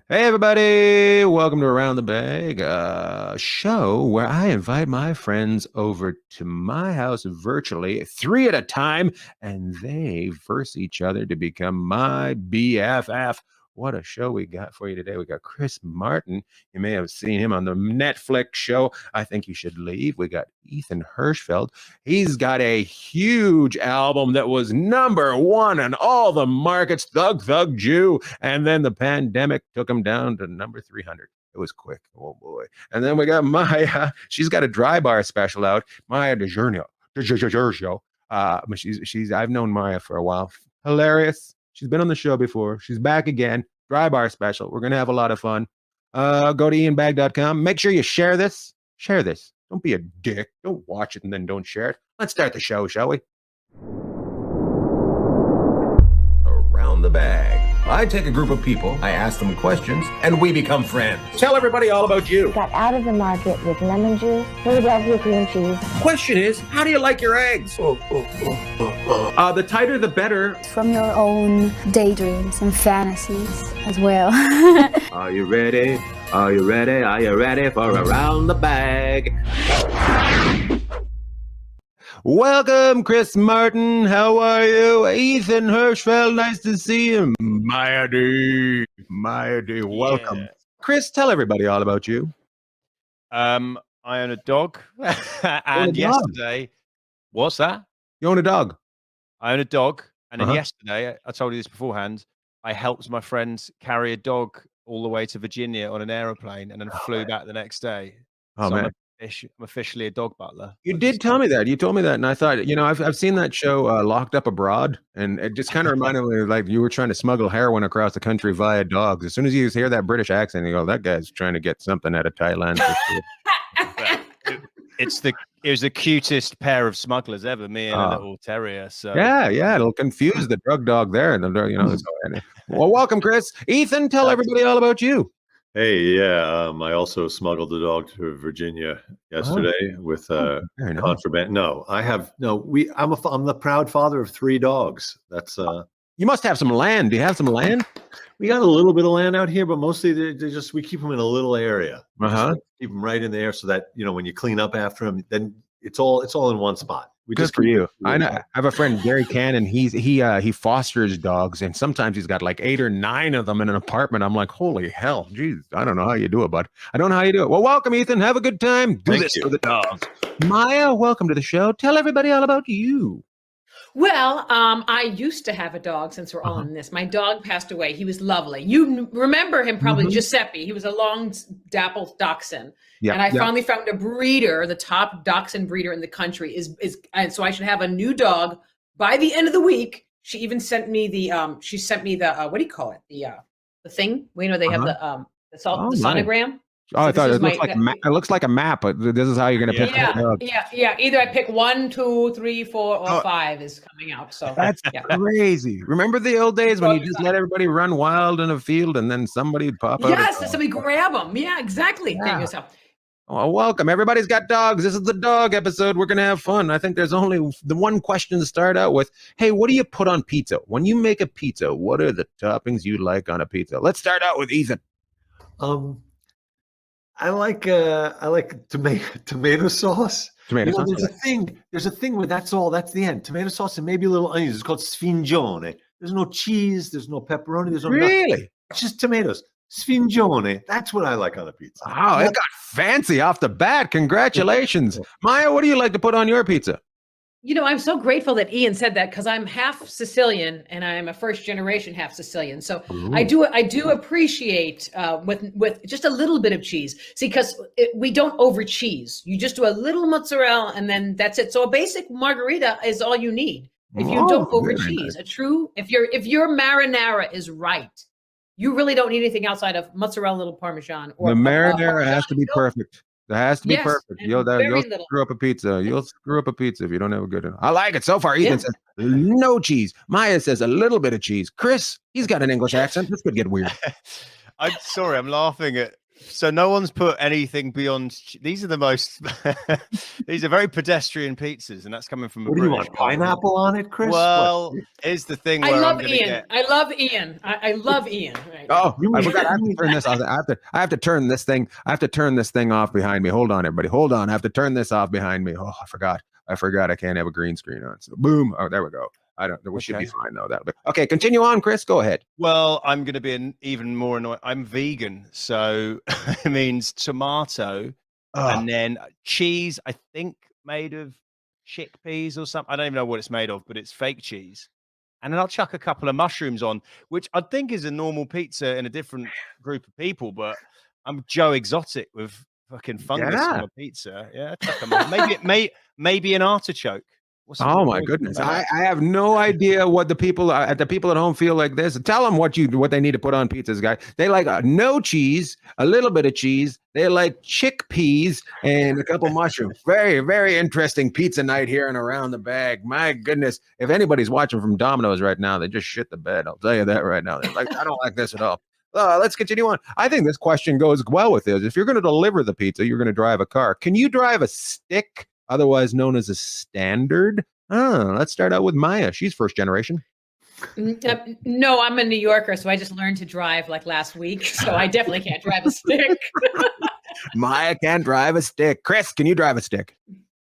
Hey everybody, welcome to Around the Bag, a show where I invite my friends over to my house virtually, three at a time, and they verse each other to become my BFF. What a show we got for you today. We got Chris Martin. You may have seen him on the Netflix show, I Think You Should Leave. We got Ethan Herschenfeld. He's got a huge album that was number one in all the markets, Thug Thug Jew. And then the pandemic took him down to number 300. It was quick. Oh boy. And then we got Maija. She's got a dry bar special out. Maija DiGiorgio. She's I've known Maija for a while. Hilarious. She's been on the show before. She's back again. Dry bar special. We're gonna have a lot of fun. Go to ianbag.com. Make sure you share this. Share this. Don't be a dick. Don't watch it and then don't share it. Let's start the show, shall we? Around the Bag. I take a group of people, I ask them questions, and we become friends. Tell everybody all about you. Got out of the market with lemon juice, Philadelphia cream cheese. Question is, how do you like your eggs? The tighter, the better. From your own daydreams and fantasies as well. Are you ready? Are you ready? Are you ready for Around the Bag? Welcome, Chris Martin. How are you? Ethan Herschenfeld, nice to see you. Maija D, welcome. Yeah. Chris, tell everybody all about you. I own a dog. And yesterday, what's that? You own a dog? I own a dog. And then yesterday, I told you this beforehand, I helped my friends carry a dog all the way to Virginia on an aeroplane and then flew back the next day. Oh, so man. I'm officially a dog butler. You did tell me that. You told me that. And I thought, I've seen that show, Locked Up Abroad. And it just kind of reminded me of like you were trying to smuggle heroin across the country via dogs. As soon as you hear that British accent, you go, that guy's trying to get something out of Thailand. It was the cutest pair of smugglers ever, me and a little terrier. So yeah, it'll confuse the drug dog there. Well, welcome, Chris. Ethan, tell everybody all about you. Hey, yeah, I also smuggled a dog to Virginia yesterday with contraband. No, I'm the proud father of 3 dogs. That's You must have some land. Do you have some land? We got a little bit of land out here, but mostly we keep them in a little area. Keep them right in there so that when you clean up after them, then it's all in one spot. Good for you. I have a friend, Gary Cannon. He fosters dogs, and sometimes he's got like 8 or 9 of them in an apartment. I'm like, holy hell, geez, I don't know how you do it, bud. I don't know how you do it. Well, welcome, Ethan. Have a good time. Do this for the dogs. Maija, welcome to the show. Tell everybody all about you. Well, I used to have a dog since we're on this. My dog passed away. He was lovely. You remember him probably, Giuseppe. He was a long dapple dachshund. And I finally found a breeder, the top dachshund breeder in the country and so I should have a new dog by the end of the week. She even sent me the what do you call it? The thing, they have the sonogram. Oh, I thought it looks like a map, but this is how you're going to pick a dog. Yeah. Either I pick 1, 2, 3, 4, or 5 is coming out. So that's crazy. Remember the old days when you just let everybody run wild in a field and then somebody would pop out? Yes, somebody grab them. Yeah, exactly. Yeah. Thank you, so. Oh, welcome. Everybody's got dogs. This is the dog episode. We're going to have fun. I think there's only the one question to start out with. Hey, what do you put on pizza? When you make a pizza, what are the toppings you like on a pizza? Let's start out with Ethan. I like tomato sauce. There's a thing where that's the end. Tomato sauce and maybe a little onions. It's called sfingione. There's no cheese. There's no pepperoni. There's no nothing. It's just tomatoes. Sfingione. That's what I like on a pizza. Wow, it got fancy off the bat. Congratulations. Maija, what do you like to put on your pizza? I'm so grateful that Ian said that because I'm half Sicilian and I'm a first generation half Sicilian. So I do appreciate with just a little bit of cheese. See, because we don't over cheese. You just do a little mozzarella and then that's it. So a basic margarita is all you need. If you don't over cheese, if your marinara is right, you really don't need anything outside of mozzarella, little Parmesan. Or the marinara has to be perfect. It has to be perfect. You'll screw up a pizza. You'll screw up a pizza if you don't have a good one. I like it so far. Ethan says no cheese. Maija says a little bit of cheese. Chris, he's got an English accent. This could get weird. I'm sorry. I'm laughing at So no one's put anything beyond. These are the most. These are very pedestrian pizzas, and that's coming from a What do you British want? guy. Pineapple on it, Chris? Well, here's the thing. I Where love I'm gonna Ian. get. I love Ian. I love Ian. Right Oh, You I mean- forgot. I have to turn this off. I have to turn this thing. I have to turn this thing off behind me. Hold on, everybody. Hold on. I have to turn this off behind me. Oh, I forgot. I can't have a green screen on. So boom. Oh, there we go. We should be fine though. Okay. Continue on, Chris. Go ahead. Well, I'm going to be even more annoyed. I'm vegan, so it means tomato and then cheese. I think made of chickpeas or something. I don't even know what it's made of, but it's fake cheese. And then I'll chuck a couple of mushrooms on, which I think is a normal pizza in a different group of people. But I'm Joe Exotic with fucking fungus on my pizza. Yeah, chuck 'em on. Maybe an artichoke. Oh my goodness! I have no idea what the people at home feel like this. Tell them what they need to put on pizzas, guys. They like no cheese, a little bit of cheese. They like chickpeas and a couple mushrooms. Very, very interesting pizza night here and Around the Bag. My goodness! If anybody's watching from Domino's right now, they just shit the bed. I'll tell you that right now. They're like, I don't like this at all. Let's continue on. I think this question goes well with this. If you're going to deliver the pizza, you're going to drive a car. Can you drive a stick? Otherwise known as a standard. Let's start out with Maija. She's first generation. No, I'm a New Yorker, so I just learned to drive like last week. So I definitely can't drive a stick. Maija can't drive a stick. Chris, can you drive a stick?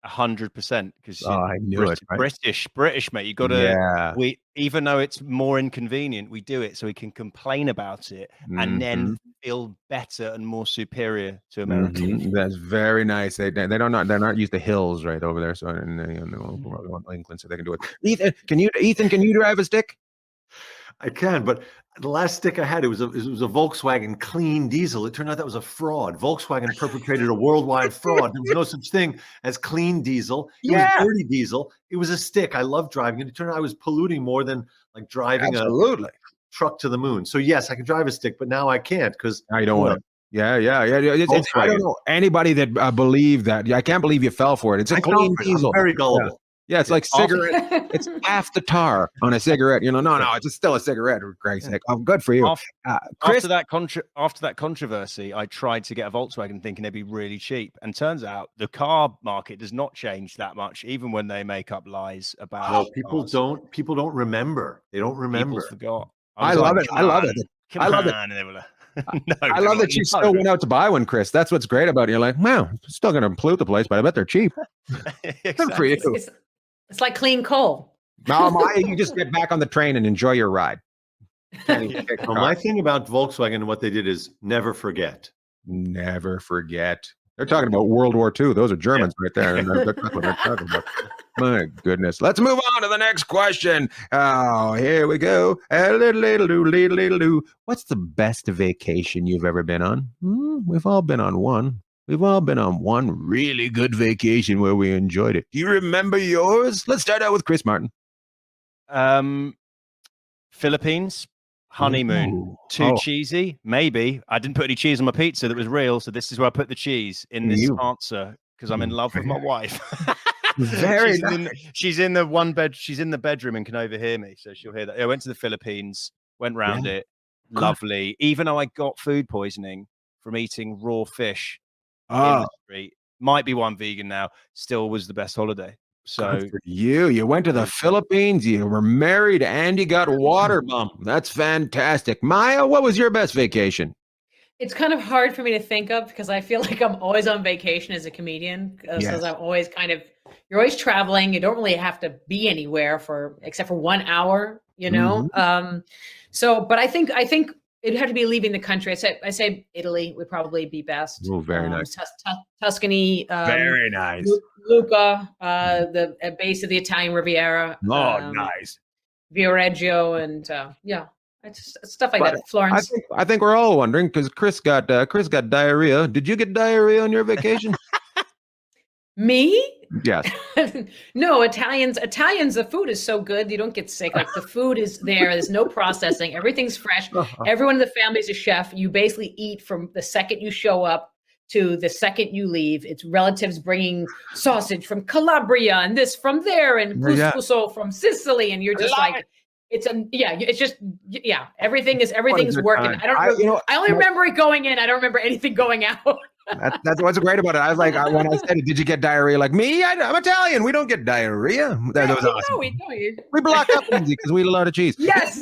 100%. Because I knew it. Right? British, mate. You got to. Yeah. We even though it's more inconvenient, we do it so we can complain about it and then feel better and more superior to Americans. That's very nice. They're not used to hills right over there, so in England, so they can do it. Ethan, can you drive a stick? I can, but the last stick I had, it was a Volkswagen clean diesel. It turned out that was a fraud. Volkswagen perpetrated a worldwide fraud. There was no such thing as clean diesel. It was dirty diesel. It was a stick. I love driving it. It turned out I was polluting more than like driving a truck to the moon. So yes, I can drive a stick, but now I can't because I don't want it. Yeah. I don't know anybody that believed that. I can't believe you fell for it. It's a clean diesel. I'm very gullible. Yeah, it's like cigarette. It's half the tar on a cigarette. No, it's still a cigarette. For Christ's sake. Oh, good for you, Chris. After that controversy, I tried to get a Volkswagen, thinking they'd be really cheap, and turns out the car market does not change that much, even when they make up lies about. Well, people don't remember. They don't remember. People forgot. I love it. I love it. I love it. No, I love that you still went out to buy one, Chris. That's what's great about it. You're like, wow, still going to pollute the place, but I bet they're cheap. Exactly. Good for you. It's like clean coal. No, you just get back on the train and enjoy your ride. Well, my thing about Volkswagen and what they did is never forget. Never forget. They're talking about World War II. Those are Germans right there. And that's what they're talking about. My goodness. Let's move on to the next question. Oh, here we go. What's the best vacation you've ever been on? We've all been on one. We've all been on one really good vacation where we enjoyed it. Do you remember yours? Let's start out with Chris Martin. Philippines, honeymoon. Too cheesy? Maybe. I didn't put any cheese on my pizza that was real, so this is where I put the cheese in this answer because I'm in love with my wife. She's in the bedroom and can overhear me, so she'll hear that. I went to the Philippines, went round it. Lovely. Even though I got food poisoning from eating raw fish in the street. Might be one vegan now. Still was the best holiday. So good for you went to the Philippines, you were married, and you got water bump. That's fantastic. Maija, what was your best vacation? It's kind of hard for me to think of because I feel like I'm always on vacation as a comedian. So I'm always you're always traveling. You don't really have to be anywhere except for 1 hour, but I think it'd have to be leaving the country. I say Italy would probably be best. Oh, very nice. Tuscany. Very nice. Lucca, the base of the Italian Riviera. Oh, nice. Viareggio and stuff like that. Florence. I think we're all wondering because Chris got diarrhea. Did you get diarrhea on your vacation? Me? Yes. No, Italians, the food is so good. You don't get sick. Like the food is there. There's no processing. Everything's fresh. Everyone in the family is a chef. You basically eat from the second you show up to the second you leave. It's relatives bringing sausage from Calabria and this from there and couscous from Sicily. And you're just like, It's just everything's working. time? I don't remember, I only remember it going in. I don't remember anything going out. That's what's great about it. I was like, when I said, "Did you get diarrhea?" Like me, I'm Italian. We don't get diarrhea. That was awesome. We block up easy because we eat a lot of cheese. Yes.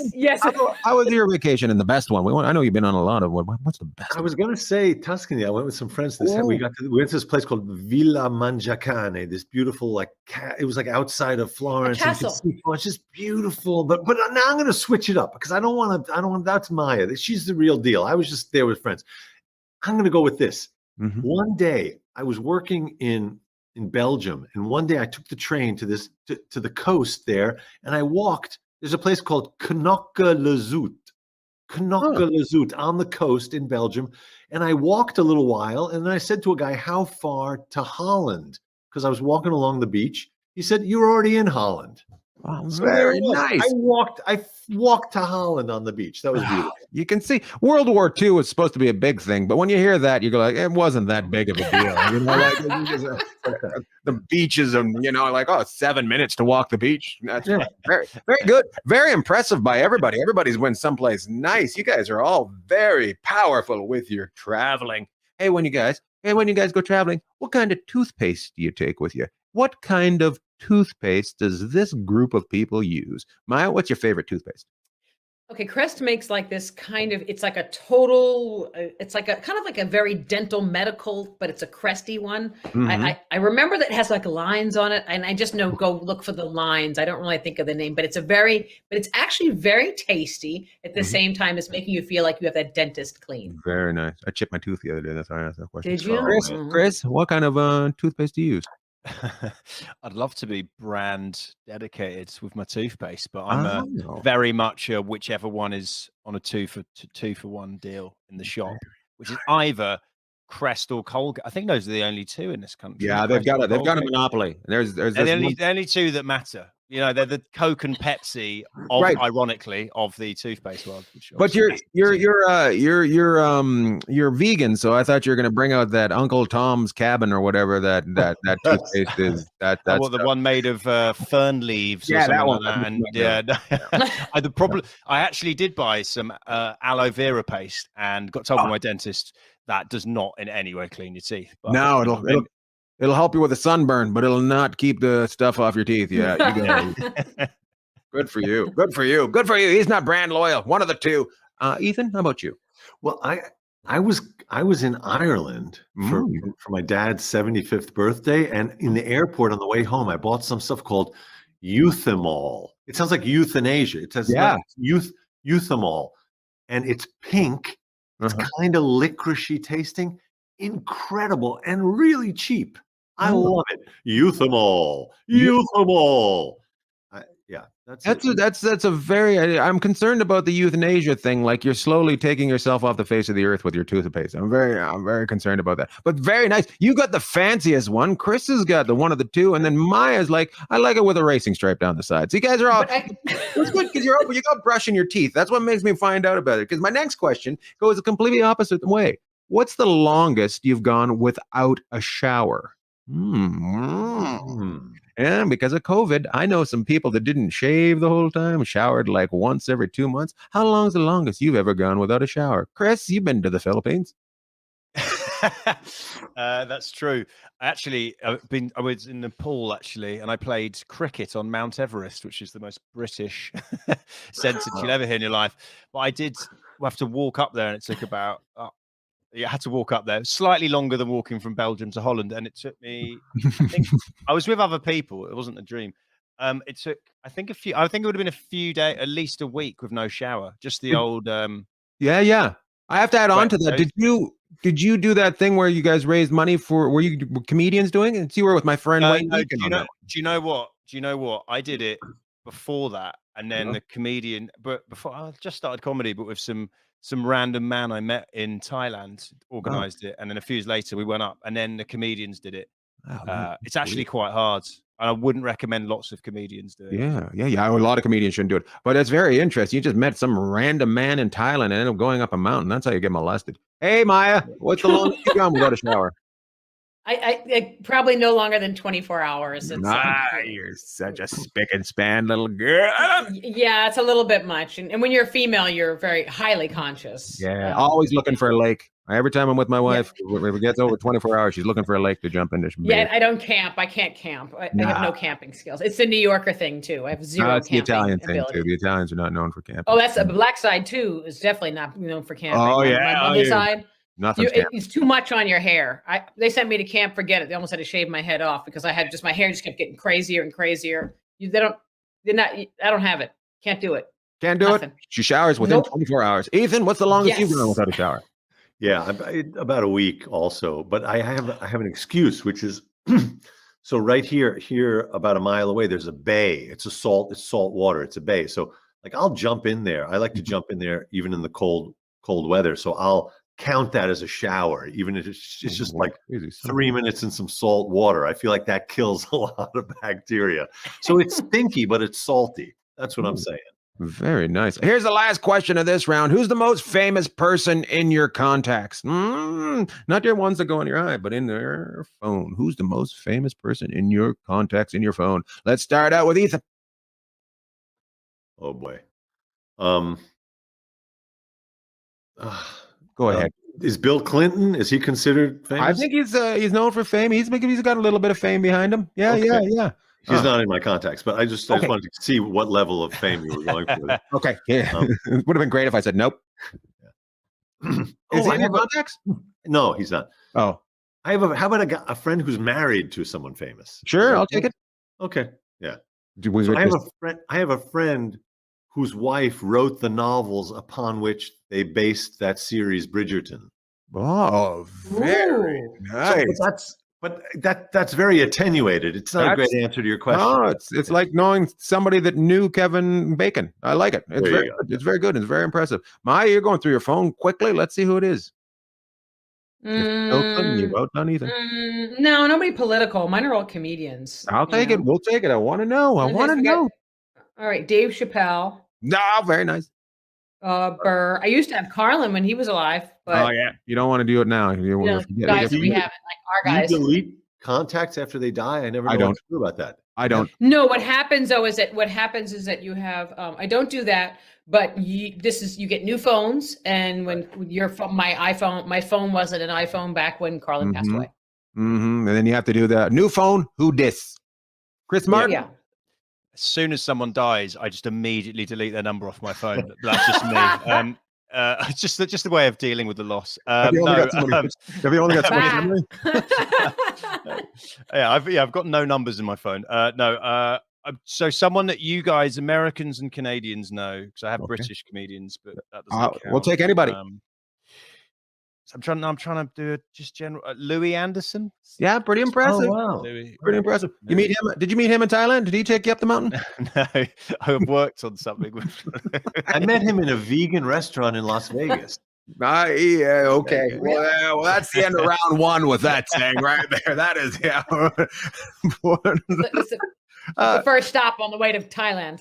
How was your vacation and the best one? I know you've been on a lot of. What's the best? I was going to say Tuscany. I went with some friends. We went to this place called Villa Mangiacane. This beautiful, it was like outside of Florence. A castle. It's just beautiful. But now I'm going to switch it up because I don't want. That's Maija. She's the real deal. I was just there with friends. I'm going to go with this. Mm-hmm. One day I was working in Belgium, and one day I took the train to the coast there, and I walked. There's a place called Knokke-le-Zout on the coast in Belgium, and I walked a little while, and then I said to a guy, "How far to Holland?" Because I was walking along the beach. He said, "You're already in Holland." Oh, very nice. I walked to Holland on the beach. That was beautiful. You can see World War II was supposed to be a big thing, but when you hear that, you go like, it wasn't that big of a deal. The beaches and 7 minutes to walk the beach. That's very, very good. Very impressive by everybody. Everybody's went someplace nice. You guys are all very powerful with your traveling. Hey, when you guys go traveling, what kind of toothpaste do you take with you? What kind of toothpaste does this group of people use? Maija, what's your favorite toothpaste? Okay, Crest makes like this kind of, it's like a total, it's like a kind of like a very dental medical, but it's a Cresty one. Mm-hmm. I remember that it has like lines on it, and I just know go look for the lines. I don't really think of the name, but it's actually very tasty at the same time as making you feel like you have that dentist clean. Very nice. I chipped my tooth the other day. That's why I asked that question. Did you? Chris, what kind of toothpaste do you use? I'd love to be brand dedicated with my toothpaste, but I'm very much whichever one is on a two for one deal in the shop, which is either Crest or Colgate. I think those are the only two in this country. Yeah, they've got a monopoly. There's the only two that matter. They're the Coke and Pepsi ironically, of the toothpaste world. But you're vegan, so I thought you were going to bring out that Uncle Tom's Cabin or whatever that toothpaste is. That's the one made of fern leaves. Yeah, that one. The problem, I actually did buy some aloe vera paste and got told by my dentist that does not in any way clean your teeth. But no, it'll help you with a sunburn, but it'll not keep the stuff off your teeth. Yeah, Good for you. Good for you. Good for you. He's not brand loyal. One of the two. Ethan, how about you? Well, I was in Ireland for my dad's 75th birthday, and in the airport on the way home, I bought some stuff called Euthymol. It sounds like euthanasia. It says Euthymol, and it's pink. It's kind of licoricey tasting. Incredible and really cheap. I love it. Euthymol. That's a very. I'm concerned about the euthanasia thing. Like you're slowly taking yourself off the face of the earth with your toothpaste. I'm very concerned about that. But very nice. You got the fanciest one. Chris has got the one of the two, and then Maija's like, I like it with a racing stripe down the side. So you guys are all. It's good because you got brushing your teeth. That's what makes me find out about it. Because my next question goes a completely opposite way. What's the longest you've gone without a shower? And because of COVID, I know some people that didn't shave the whole time, showered like once every 2 months. How long's the longest you've ever gone without a shower? Chris, you've been to the Philippines. That's true. I was in Nepal actually, and I played cricket on Mount Everest, which is the most British sentence you'll ever hear in your life. But I did have to walk up there, and it took about I had to walk up there slightly longer than walking from Belgium to Holland, and it took me. I was with other people. It wasn't a dream. It took I think it would have been a few days, at least a week with no shower. Just the old. Yeah. I have to add on to that. Did you do that thing where you guys raised money for? Were you comedians doing it? You were with my friend. No, do you know what? I did it before that, and then the comedian. But before I just started comedy, but with some random man I met in Thailand organized it, and then a few years later we went up, and then the comedians did it. It's actually quite hard, and I wouldn't recommend lots of comedians do it. Yeah. A lot of comedians shouldn't do it, but it's very interesting. You just met some random man in Thailand and ended up going up a mountain. That's how you get molested. Hey, Maija, what's the longest you gone without a shower? I probably no longer than 24 hours. It's You're such a spick and span little girl. yeah, it's a little bit much. And when you're a female, you're very highly conscious. Yeah, always looking for a lake. Every time I'm with my wife, if it gets over 24 hours, she's looking for a lake to jump into. Yeah, I don't camp. I can't camp. I have no camping skills. It's the New Yorker thing too. I have zero It's the camping Italian ability. thing too. The Italians are not known for camping. Oh, that's the black side too. Is definitely not known for camping. Oh, yeah. My mother's side. Nothing's It's too much on your hair. They sent me to camp. Forget it. They almost had to shave my head off because I had my hair just kept getting crazier and crazier. I don't have it. Can't do it. Can't do Nothing. it. She showers within 24 hours. Ethan, what's the longest you've gone without a shower? Yeah, about a week also. But I have an excuse, which is so right here about a mile away, there's a bay. It's salt water. It's a bay. So like I'll jump in there. I like to jump in there even in the cold weather. So I'll count that as a shower, even if it's just like 3 minutes in some salt water. I feel like that kills a lot of bacteria. So it's stinky, but it's salty. That's what I'm saying. Very nice. Here's the last question of this round. Who's the most famous person in your contacts? Not your ones that go on your eye, but in their phone. Who's the most famous person in your contacts in your phone? Let's start out with Ethan. Oh boy. Go ahead. Is Bill Clinton? Is he considered famous? I think he's known for fame. He's got a little bit of fame behind him. Yeah, Okay. yeah. He's not in my contacts, but I just wanted to see what level of fame you were going for. Okay. Yeah. It would have been great if I said nope. Is he in your contacts? No, he's not. Oh. How about a friend who's married to someone famous? Sure, I'll take it. Okay. Yeah. So I have a friend whose wife wrote the novels upon which they based that series Bridgerton. Oh, very nice. But that's very attenuated. It's not a great answer to your question. No, it's like knowing somebody that knew Kevin Bacon. I like it. It's very good. It's very good. It's very impressive. Maija, you're going through your phone quickly. Let's see who it is. You wrote down Ethan. No, nobody political. Mine are all comedians. I'll take it. We'll take it. I want to know. I want to know. All right, Dave Chappelle. No, very nice. Burr. I used to have Carlin when he was alive, but you don't want to do it now. Guys we haven't, like our guys. You delete contacts after they die. I never know what to do about that. I don't. No, what happens is that you have. I don't do that, but you get new phones, and when my phone wasn't an iPhone back when Carlin passed away. And then you have to do the new phone. Who dis? Chris Martin. Yeah. As soon as someone dies, I just immediately delete their number off my phone. That's just me. It's just the way of dealing with the loss. Have you only got somebody? I've got no numbers in my phone. So someone that you guys, Americans and Canadians, know, because I have British comedians, but that doesn't count. We'll take anybody. So I'm trying to do it just general. Louis Anderson. Yeah, pretty impressive. Oh, wow. Pretty impressive. You meet him? Did you meet him in Thailand? Did he take you up the mountain? No, I've worked on something with. I met him in a vegan restaurant in Las Vegas. Yeah, okay. Well, that's the end of round one with that saying right there. That is The first stop on the way to Thailand.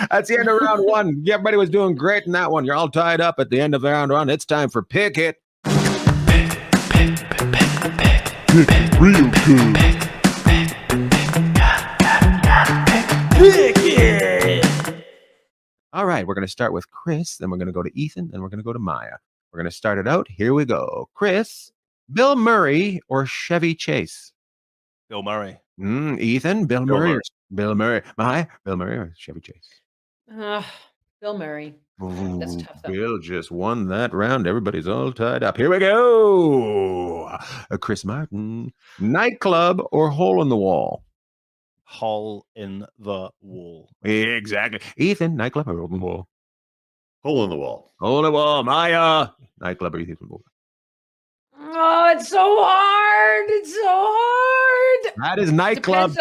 That's the end of round one. Everybody was doing great in that one. You're all tied up at the end of round one. It's time for Pick It. Real good. Pick It. All right, we're going to start with Chris, then we're going to go to Ethan, then we're going to go to Maija. We're going to start it out. Here we go. Chris, Bill Murray or Chevy Chase? Bill Murray. Ethan, Bill Murray. Bill Murray. Maija, Bill Murray or Chevy Chase? Bill Murray. That's tough, though. Bill just won that round. Everybody's all tied up. Here we go. Chris Martin, nightclub or hole in the wall? Hole in the wall. Exactly. Ethan, nightclub or hole in the wall? Hole in the wall. Hole in the wall. Maija, nightclub or Ethan? Oh, it's so hard. It's so hard. That is nightclub.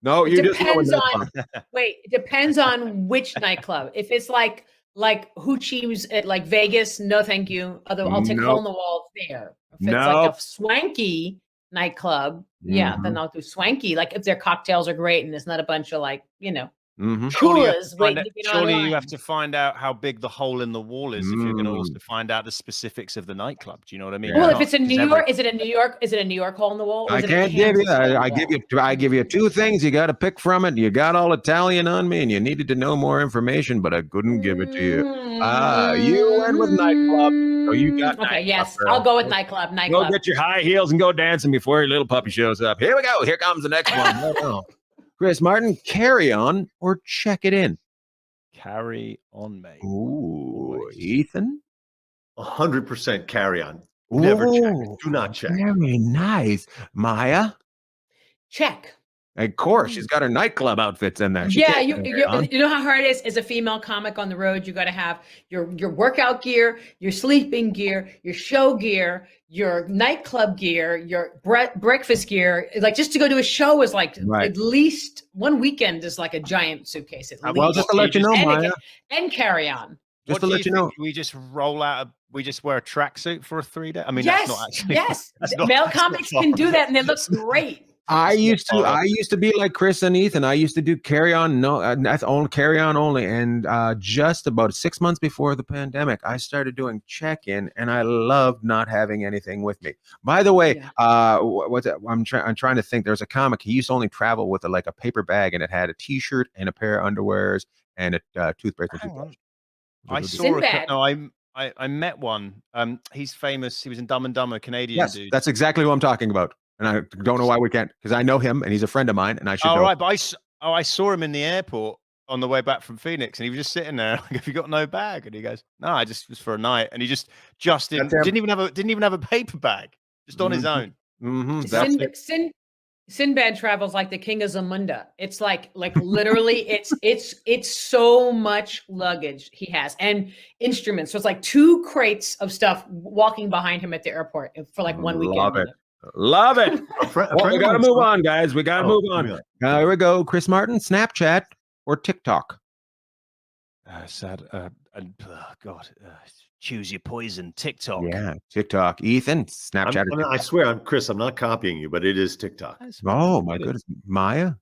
It depends on which nightclub. If it's like Hoochie's at like Vegas, no thank you. Although I'll take hole in the wall there. If it's like a swanky nightclub, then I'll do swanky. Like if their cocktails are great and it's not a bunch of Mm-hmm. Coolers waiting to get Surely online. you have to find out how big the hole in the wall is if you're going to also find out the specifics of the nightclub. Do you know what I mean? Well, You if it's in can't, New 'cause York, is it a New York? Is it a New York hole in the wall? Or I is it a can't give you Kansas hole in that. the I wall? give you two things. You got to pick from it. You got all Italian on me, and you needed to know more information, but I couldn't give it to you. You went with nightclub, so you got Okay, nightclub, yes, girl. I'll go with nightclub. Go Nightclub. get your high heels and go dancing before your little puppy shows up. Here we go. Here comes the next one. Right on. Chris Martin, carry on or check it in? carry on, mate. Ooh, Always. Ethan? 100% carry on. Never check it. Do not check. Very nice. Maija? Check. Of course, she's got her nightclub outfits in there. She Yeah, can't you carry on. know how hard it is as a female comic on the road. You got to have your workout gear, your sleeping gear, your show gear, your nightclub gear, your breakfast gear. Like just to go to a show is like at least one weekend is like a giant suitcase. At least. Well, just to let you know, Maija. And carry on. Just to let you know, we just roll out. We just wear a tracksuit for a 3 day. I mean, yes, that's not actually. yes. That's not, Male that's comics not can do that, and they look great. I used to be like Chris and Ethan. I used to do carry on, that's only carry on only. And just about 6 months before the pandemic, I started doing check-in, and I loved not having anything with me. By the way, what's that? I'm trying to think. There's a comic. He used to only travel with like a paper bag, and it had a T-shirt and a pair of underwears and a toothpaste and toothbrush. I saw I met one. He's famous. He was in Dumb and Dumber, Canadian dude. That's exactly what I'm talking about. And I don't know why we can't, because I know him and he's a friend of mine, and I should know. Right, but I saw him in the airport on the way back from Phoenix, and he was just sitting there. Like, have you got no bag? And he goes, "No, I just was for a night." And he didn't even have a paper bag, just on his own. Sinbad travels like the king of Zamunda. It's like literally, it's so much luggage he has and instruments. So it's like 2 crates of stuff walking behind him at the airport for like 1 weekend. Love it. Well, we got to move on, guys. We got to move on. Here we go. Chris Martin, Snapchat or TikTok? Choose your poison. TikTok. Yeah, TikTok. Ethan, Snapchat. I swear, Chris, I'm not copying you, but it is TikTok. Oh, my goodness. Maija?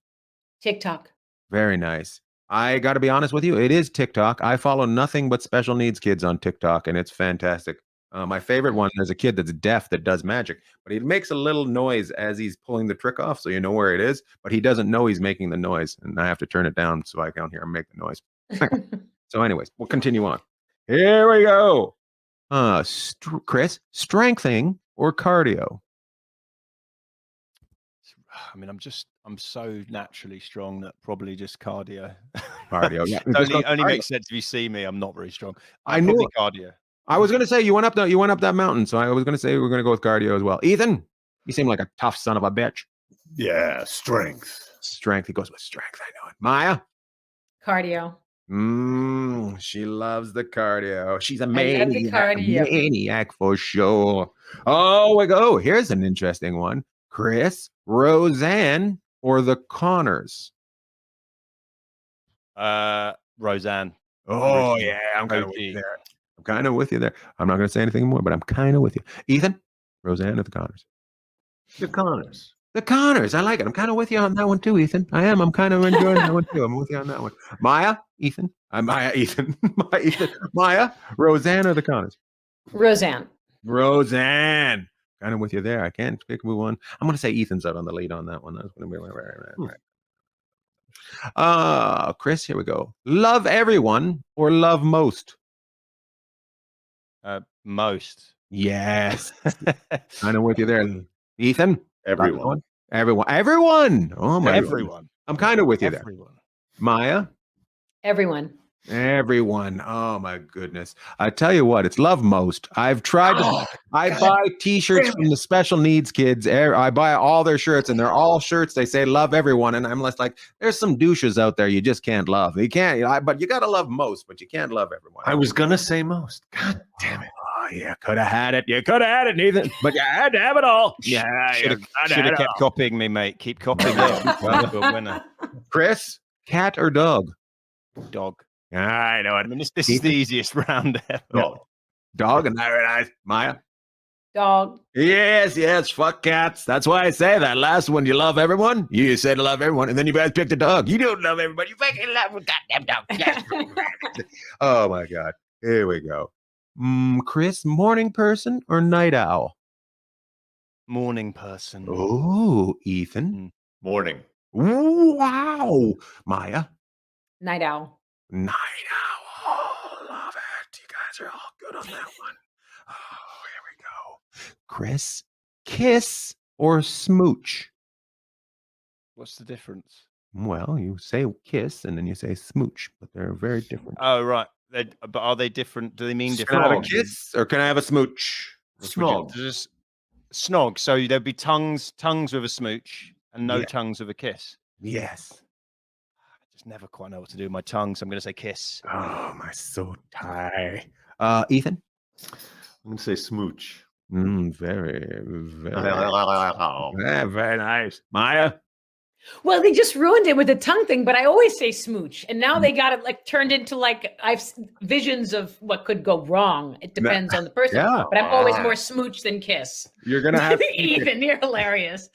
TikTok. Very nice. I got to be honest with you. It is TikTok. I follow nothing but special needs kids on TikTok, and it's fantastic. My favorite one, there's a kid that's deaf that does magic, but he makes a little noise as he's pulling the trick off, so you know where it is, but he doesn't know he's making the noise, and I have to turn it down so I can't hear him make the noise. So anyways, we'll continue on. Here we go. Chris, strengthening or cardio? I mean, I'm so naturally strong that probably just cardio. Cardio, yeah. only makes sense if you see me. I'm not very strong. I knew cardio. I was going to say you went up that mountain, so I was going to say we're going to go with cardio as well. Ethan, you seem like a tough son of a bitch. Yeah, strength. Strength. He goes with strength. I know it. Maija? Cardio. She loves the cardio. She's a maniac for sure. Oh, we go. Here's an interesting one. Chris, Roseanne, or the Connors? Roseanne. Oh, yeah. I'm kind of with you there. I'm not going to say anything more, but I'm kind of with you. Ethan, Roseanne, or the Connors? The Connors. The Connors. I like it. I'm kind of with you on that one too, Ethan. I am. I'm kind of enjoying that one too. I'm with you on that one. Maija, Ethan. Ethan. Maija, Roseanne, or the Connors? Roseanne. Kind of with you there. I can't pick who one. I'm going to say Ethan's out on the lead on that one. That's going to be right. Chris, here we go. Love everyone or love most? Most. Yes. Kind of with you there. Ethan? Everyone. Oh my everyone. I'm kind of with you there. Maija? Everyone. Oh my goodness. I tell you what, it's love most. I've tried to I buy t-shirts from the special needs kids. I buy all their shirts, and they're all shirts. They say love everyone. And I'm like, there's some douches out there you just can't love. You can't, but you got to love most, but you can't love everyone. I was going to say most. God damn it. Oh, you could have had it. You could have had it, Nathan. But you had to have it all. Yeah, should have kept copying me, mate. Keep copying me. Chris, cat or dog? Dog. I know it. I mean, this is the easiest round ever. Dog, and very nice. Maija? Dog. Yes, fuck cats. That's why I say that last one. You love everyone. You said to love everyone, and then you guys picked a dog. You don't love everybody. You fucking love a goddamn dog. Yes. Oh my god. Here we go. Chris, morning person or night owl? Morning person. Oh, Ethan. Morning. Ooh, wow. Maija. Night owl. Night owl. Oh, love it. You guys are all good on that one. Oh, here we go. Chris, kiss or smooch? What's the difference? Well, you say kiss and then you say smooch, but they're very different. Oh, right. But are they different? Do they mean Can I have a different? kiss or can I have a smooch? Snog. Just snog. So there'd be tongues with a smooch and no Yeah. tongues with a kiss. Yes. I just never quite know what to do with my tongue, so I'm going to say kiss. Oh, my so tired. Ethan? I'm going to say smooch. Very, very nice. Maija? Well, they just ruined it with the tongue thing, but I always say smooch. And now they got it like turned into like visions of what could go wrong. It depends on the person. Yeah. But I'm always more smooch than kiss. You're going to have Ethan, you're hilarious.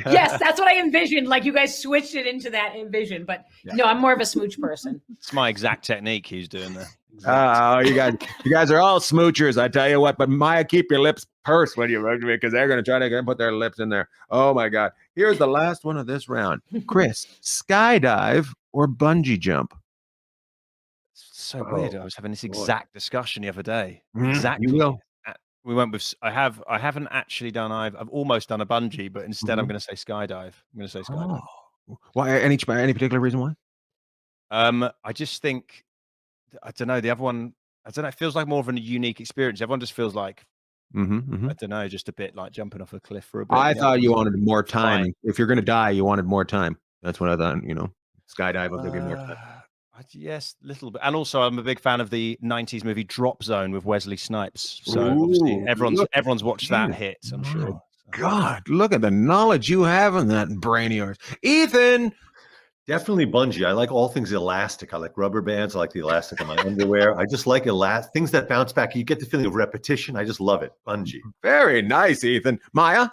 Yes, that's what I envisioned. Like you guys switched it into that envision. But no, I'm more of a smooch person. It's my exact technique he's doing there. Oh, you guys are all smoochers. I tell you what, but Maija, keep your lips pursed when you run to me because they're going to try to put their lips in there. Oh my God. Here's the last one of this round. Chris, skydive or bungee jump? It's so weird. I was having this exact discussion the other day. Mhm, Exactly. you will. We went with. I haven't actually done. I've almost done a bungee, but instead I'm going to say skydive. I'm going to say skydive. Oh. Why? Any particular reason why? I just think. I don't know. The other one. I don't know. It feels like more of a unique experience. Everyone just feels like. I don't know. Just a bit like jumping off a cliff for a bit. I thought you wanted more time. fine. If you're going to die, you wanted more time. That's what I thought. Skydive will give you more time. Yes, a little bit. And also, I'm a big fan of the '90s movie Drop Zone with Wesley Snipes. So obviously, Ooh, everyone's watched that hit. I'm sure. God, look at the knowledge you have in that brain of yours. Ethan! Definitely bungee. I like all things elastic. I like rubber bands. I like the elastic on my underwear. I just like things that bounce back. You get the feeling of repetition. I just love it. Bungee. Very nice, Ethan. Maija?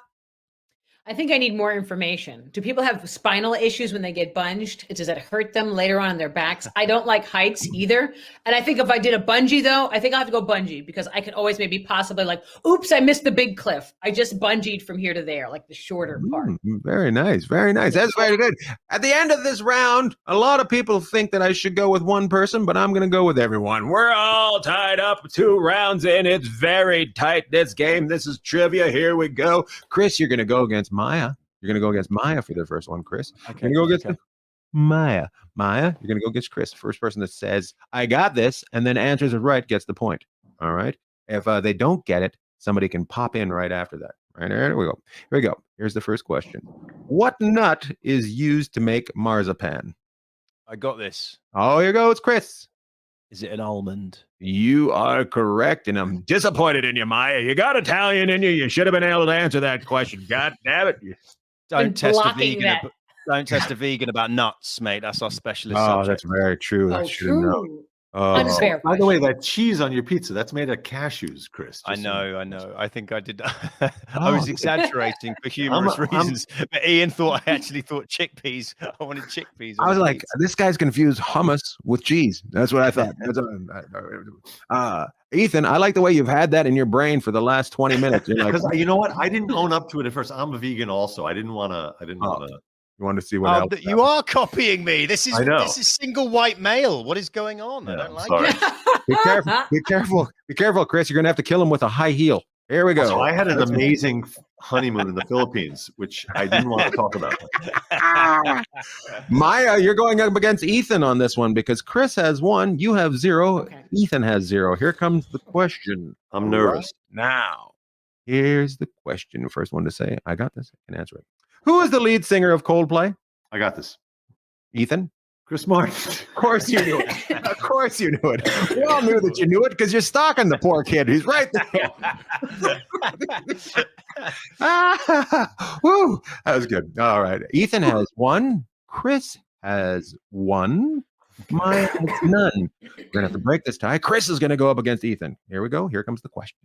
I think I need more information. Do people have spinal issues when they get bunged? Does it hurt them later on in their backs? I don't like heights either. And I think if I did a bungee, though, I think I'll have to go bungee because I could always maybe possibly like, oops, I missed the big cliff. I just bungeed from here to there, like the shorter part. Very nice. Very nice. That's very good. At the end of this round, a lot of people think that I should go with one person, but I'm going to go with everyone. We're all tied up 2 rounds in. It's very tight, this game. This is trivia. Here we go. Chris, you're going to go against Maija. You're going to go against Maija for the first one, Chris. Okay. You're going to go against Maija. Maija, you're going to go against Chris. First person that says, I got this, and then answers it right gets the point. All right? If they don't get it, somebody can pop in right after that. Right, here we go. Here we go. Here's the first question. What nut is used to make marzipan? I got this. Oh, here goes Chris. Is it an almond? You are correct, and I'm disappointed in you, Maija. You got Italian in you. You should have been able to answer that question. God damn it. Don't test a blocking vegan. that. Don't test a vegan about nuts, mate. That's our specialist Oh, subject. that's very true. I Oh, should have known. true. Oh, Unfair. By the way, that cheese on your pizza, that's made of cashews, Chris. I just so you know. I think I did. I was exaggerating for humorous I'm- reasons. But Ian thought I actually thought chickpeas. I wanted chickpeas. I on was the like, pizza. this guy's confused hummus with cheese. That's what I thought. Ethan, I like the way you've had that in your brain for the last 20 minutes. You're like, Because you know what? I didn't own up to it at first. I'm a vegan also. I didn't want to. you want to see what Oh, else? but you are copying me. This is I know. this is single white male. What is going on? I Yeah, don't I'm like sorry. it. Be careful. Be careful. Be careful, Chris. You're going to have to kill him with a high heel. Here we go. So I had an amazing honeymoon in the Philippines, which I didn't want to talk about. Maija, you're going up against Ethan on this one because Chris has 1, you have 0, Okay. Ethan has 0. Here comes the question. I'm nervous. Now, here's the question. First one to say, I got this. I can answer it. Who is the lead singer of Coldplay? I got this. Ethan? Chris Martin. Of course you knew it. Of course you knew it. We all knew that you knew it because you're stalking the poor kid. He's right there. Woo. That was good. All right. Ethan has 1. Chris has 1. Maya has none. We're gonna have to break this tie. Chris is gonna go up against Ethan. Here we go. Here comes the question.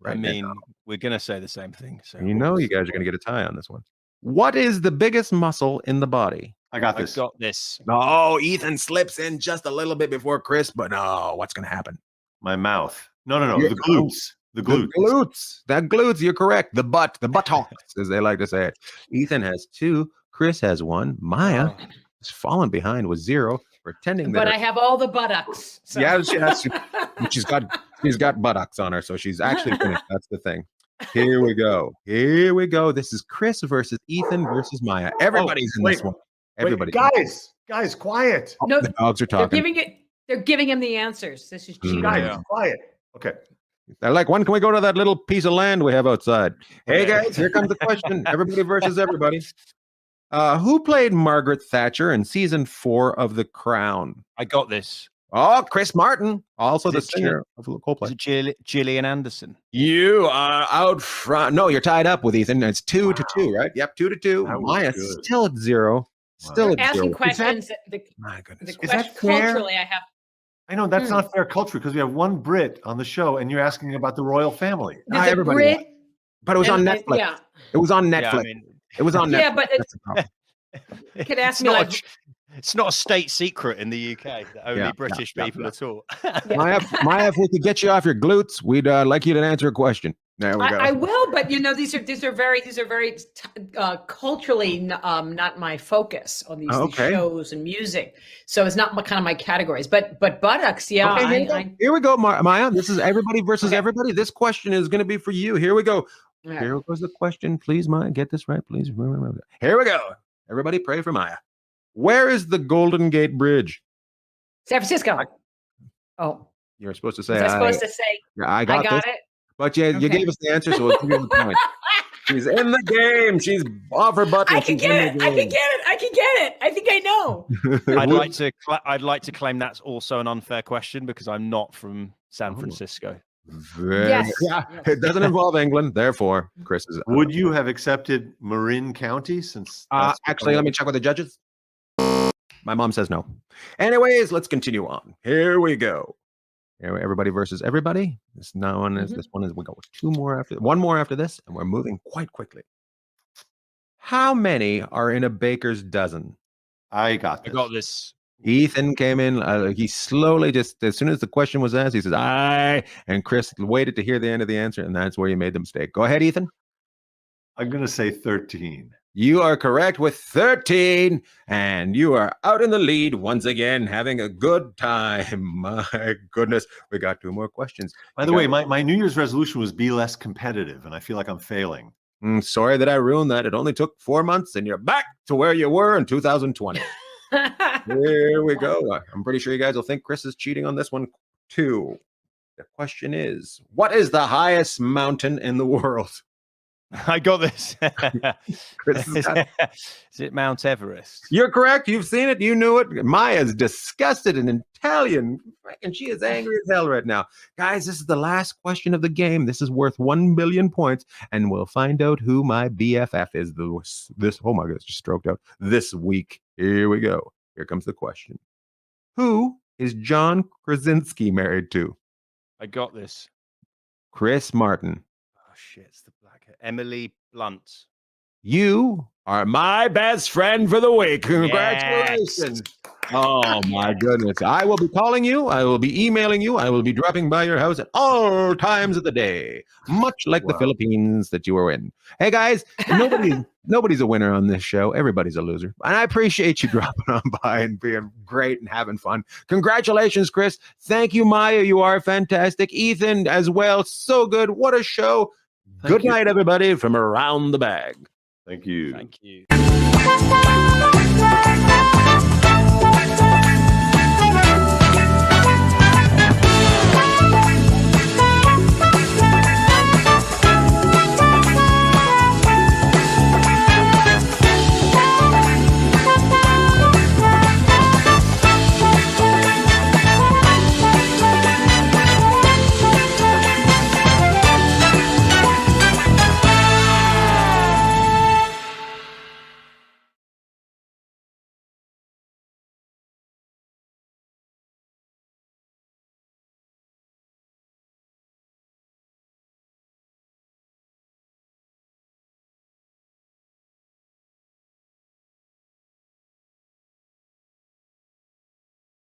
I mean, we're gonna say the same thing. So you know, you guys are gonna get a tie on this one. What is the biggest muscle in the body? I got this. Got this. Oh, Ethan slips in just a little bit before Chris, but no, what's gonna happen? My mouth. No. Your The glutes. The glutes. The glutes. That glutes, you're correct. The buttocks, as they like to say it. Ethan has 2. Chris has 1. Maya has fallen behind with 0, pretending that. But I have all the buttocks. So. Yeah, she's got buttocks on her, so she's actually finished. That's the thing. Here we go. This is Chris versus Ethan versus Maya. Everybody's in this one. Everybody. Guys, quiet. No, the dogs are talking. They're giving him the answers. This is cheating. Guys, quiet. Okay. They're like, when can we go to that little piece of land we have outside? Hey guys, here comes the question. Everybody versus everybody. Who played Margaret Thatcher in season 4 of The Crown? I got this. Oh, Chris Martin, also the singer of Coldplay. Is it Gillian Anderson? You are out front. No, you're tied up with Ethan. It's 2-2, right? Yep, 2-2. Maya's still at 0. Still at 0. Asking questions. My goodness. Is that fair? Culturally, I have. I know that's not fair culture because we have one Brit on the show and you're asking about the royal family. Everybody. But it was on Netflix. Yeah. It was on Netflix. Yeah, I mean, it was on Netflix. Yeah, but you could ask me like. It's not a state secret in the UK that only British people at all. Maya, if we could get you off your glutes, we'd like you to answer a question. There we go. I will, but you know, these are very culturally not my focus on these shows and music. So it's not kind of my categories. But buttocks, yeah. Okay, here we go, Maya. This is everybody versus everybody. This question is going to be for you. Here we go. Right. Here goes the question. Please, Maya, get this right. Please. Here we go. Everybody pray for Maya. Where is the Golden Gate Bridge? San Francisco. You're supposed to say. Was I supposed to say? Yeah, I got it. But you gave us the answer, so we'll give you the point. She's in the game. She's off her button. I can get it. I think I know. I'd like to claim that's also an unfair question because I'm not from San Francisco. Yes. Yeah, it doesn't involve England. Therefore, Chris is. Would you have accepted Marin County since? Actually, let me check with the judges. My mom says no. Anyways, let's continue on. Here we go. Everybody versus everybody. This one is we go with 2 more after 1 more after this, and we're moving quite quickly. How many are in a baker's dozen? I got this. Ethan came in. He slowly, just as soon as the question was asked, he says, "I." And Chris waited to hear the end of the answer, and that's where you made the mistake. Go ahead, Ethan. I'm going to say 13. You are correct with 13, and you are out in the lead once again, having a good time. My goodness, we got 2 more questions. By the way, my New Year's resolution was be less competitive, and I feel like I'm failing. Sorry that I ruined that. It only took 4 months, and you're back to where you were in 2020. Here we go. I'm pretty sure you guys will think Chris is cheating on this one, too. The question is, what is the highest mountain in the world? I got this. Is it Mount Everest? You're correct. You've seen it. You knew it. Maya's disgusted and Italian, and she is angry as hell right now. Guys, this is the last question of the game. This is worth 1 billion points, and we'll find out who my BFF is this. Oh my goodness, just stroked out this week. Here we go. Here comes the question. Who is John Krasinski married to? I got this. Chris Martin. Oh shit, it's the black hair. Emily Blunt. You are my best friend for the week. Congratulations. Yes. Oh my goodness. I will be calling you. I will be emailing you. I will be dropping by your house at all times of the day, much like the Philippines that you were in. Hey guys, nobody's a winner on this show. Everybody's a loser. And I appreciate you dropping on by and being great and having fun. Congratulations, Chris. Thank you, Maya. You are fantastic. Ethan as well. So good. What a show. Good night, everybody, from Around the Bag. Thank you. Thank you.